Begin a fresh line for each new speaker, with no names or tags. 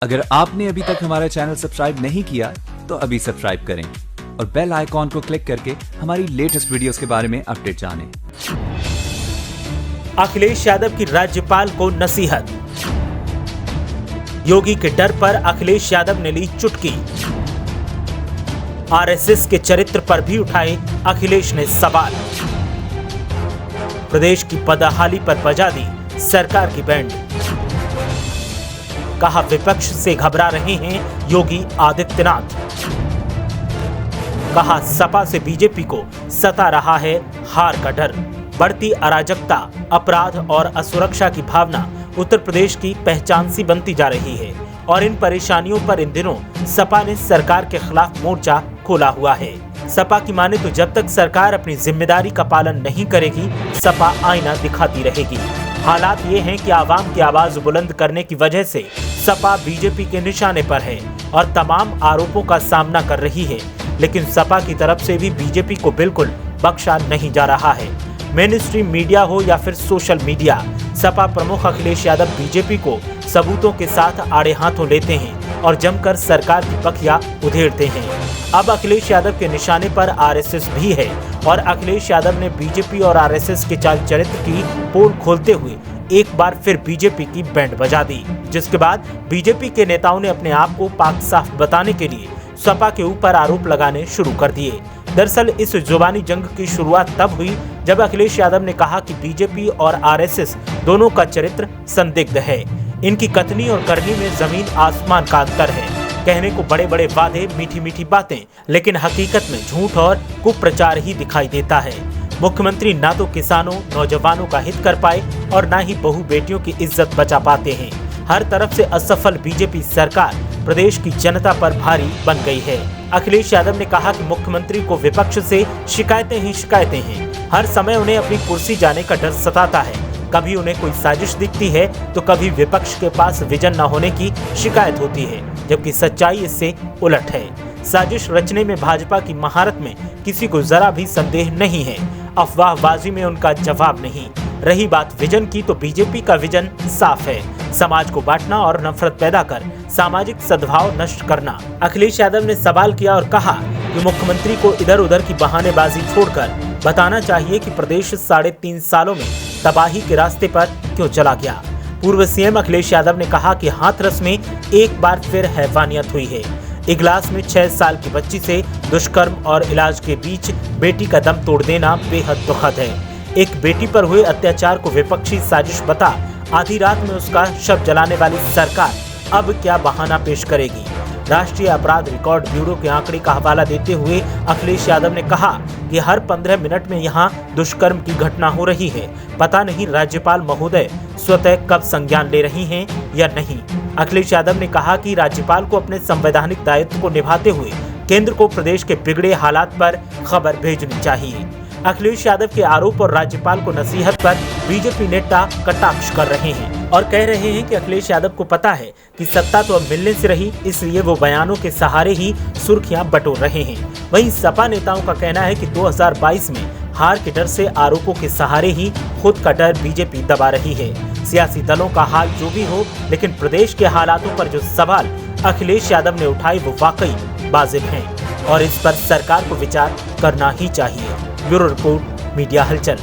अगर आपने अभी तक हमारा चैनल सब्सक्राइब नहीं किया तो अभी सब्सक्राइब करें और बेल आइकॉन को क्लिक करके हमारी लेटेस्ट वीडियोस के बारे में अपडेट जानें।
अखिलेश यादव की राज्यपाल को नसीहत। योगी के डर पर अखिलेश यादव ने ली चुटकी। आरएसएस के चरित्र पर भी उठाए अखिलेश ने सवाल। प्रदेश की बदहाली पर बजा दी सरकार की बैंड। कहा विपक्ष से घबरा रहे हैं योगी आदित्यनाथ। कहा सपा से बीजेपी को सता रहा है हार का डर। बढ़ती अराजकता, अपराध और असुरक्षा की भावना उत्तर प्रदेश की पहचान सी बनती जा रही है और इन परेशानियों पर इन दिनों सपा ने सरकार के खिलाफ मोर्चा खोला हुआ है। सपा की माने तो जब तक सरकार अपनी जिम्मेदारी का पालन नहीं करेगी, सपा आईना दिखाती रहेगी। हालात ये हैं कि आवाम की आवाज बुलंद करने की वजह से सपा बीजेपी के निशाने पर है और तमाम आरोपों का सामना कर रही है, लेकिन सपा की तरफ से भी बीजेपी को बिल्कुल बख्शा नहीं जा रहा है। मेन स्ट्रीम मीडिया हो या फिर सोशल मीडिया, सपा प्रमुख अखिलेश यादव बीजेपी को सबूतों के साथ आड़े हाथों लेते हैं और जमकर सरकार की बखिया उधेड़ते हैं। अब अखिलेश यादव के निशाने पर आरएसएस भी है और अखिलेश यादव ने बीजेपी और आरएसएस के चाल चरित्र की पोल खोलते हुए एक बार फिर बीजेपी की बैंड बजा दी, जिसके बाद बीजेपी के नेताओं ने अपने आप को पाक साफ बताने के लिए सपा के ऊपर आरोप लगाने शुरू कर दिए। दरअसल इस जुबानी जंग की शुरुआत तब हुई जब अखिलेश यादव ने कहा कि बीजेपी और आरएसएस दोनों का चरित्र संदिग्ध है। इनकी कथनी और करनी में जमीन आसमान का अंतर है। कहने को बड़े बड़े वादे, मीठी मीठी बातें, लेकिन हकीकत में झूठ और कुप्रचार ही दिखाई देता है। मुख्यमंत्री ना तो किसानों, नौजवानों का हित कर पाए और ना ही बहू बेटियों की इज्जत बचा पाते हैं। हर तरफ से असफल बीजेपी सरकार प्रदेश की जनता पर भारी बन गई है। अखिलेश यादव ने कहा कि मुख्यमंत्री को विपक्ष से शिकायतें ही शिकायतें हैं। हर समय उन्हें अपनी कुर्सी जाने का डर सताता है। कभी उन्हें कोई साजिश दिखती है तो कभी विपक्ष के पास विजन न होने की शिकायत होती है, जबकि सच्चाई इससे उलट है। साजिश रचने में भाजपा की महारत में किसी को जरा भी संदेह नहीं है। अफवाहबाजी में उनका जवाब नहीं। रही बात विजन की, तो बीजेपी का विजन साफ है, समाज को बांटना और नफरत पैदा कर सामाजिक सद्भाव नष्ट करना। अखिलेश यादव ने सवाल किया और कहा कि मुख्यमंत्री को इधर उधर की बहानेबाजी छोड़कर बताना चाहिए कि प्रदेश 3.5 सालों में तबाही के रास्ते पर क्यों चला गया। पूर्व सीएम अखिलेश यादव ने कहा कि हाथरस में एक बार फिर हैवानियत हुई है। इगलास में 6 साल की बच्ची से दुष्कर्म और इलाज के बीच बेटी का दम तोड़ देना बेहद दुखद है। एक बेटी पर हुए अत्याचार को विपक्षी साजिश बता आधी रात में उसका शव जलाने वाली सरकार अब क्या बहाना पेश करेगी। राष्ट्रीय अपराध रिकॉर्ड ब्यूरो के आंकड़े का हवाला देते हुए अखिलेश यादव ने कहा कि हर 15 मिनट में यहां दुष्कर्म की घटना हो रही है। पता नहीं राज्यपाल महोदय स्वतः कब संज्ञान ले रही हैं या नहीं। अखिलेश यादव ने कहा कि राज्यपाल को अपने संवैधानिक दायित्व को निभाते हुए केंद्र को प्रदेश के बिगड़े हालात पर खबर भेजनी चाहिए। अखिलेश यादव के आरोप और राज्यपाल को नसीहत पर बीजेपी नेता कटाक्ष कर रहे हैं और कह रहे हैं कि अखिलेश यादव को पता है कि सत्ता तो अब मिलने से रही, इसलिए वो बयानों के सहारे ही सुर्खियां बटोर रहे हैं। वहीं सपा नेताओं का कहना है कि 2022 में हार के डर से आरोपों के सहारे ही खुद का डर बीजेपी दबा रही है। सियासी दलों का हाल जो भी हो, लेकिन प्रदेश के हालातों पर जो सवाल अखिलेश यादव ने उठाए वो वाकई वाजिब हैं और इस पर सरकार को विचार करना ही चाहिए। ब्यूरो रिपोर्ट, मीडिया हलचल।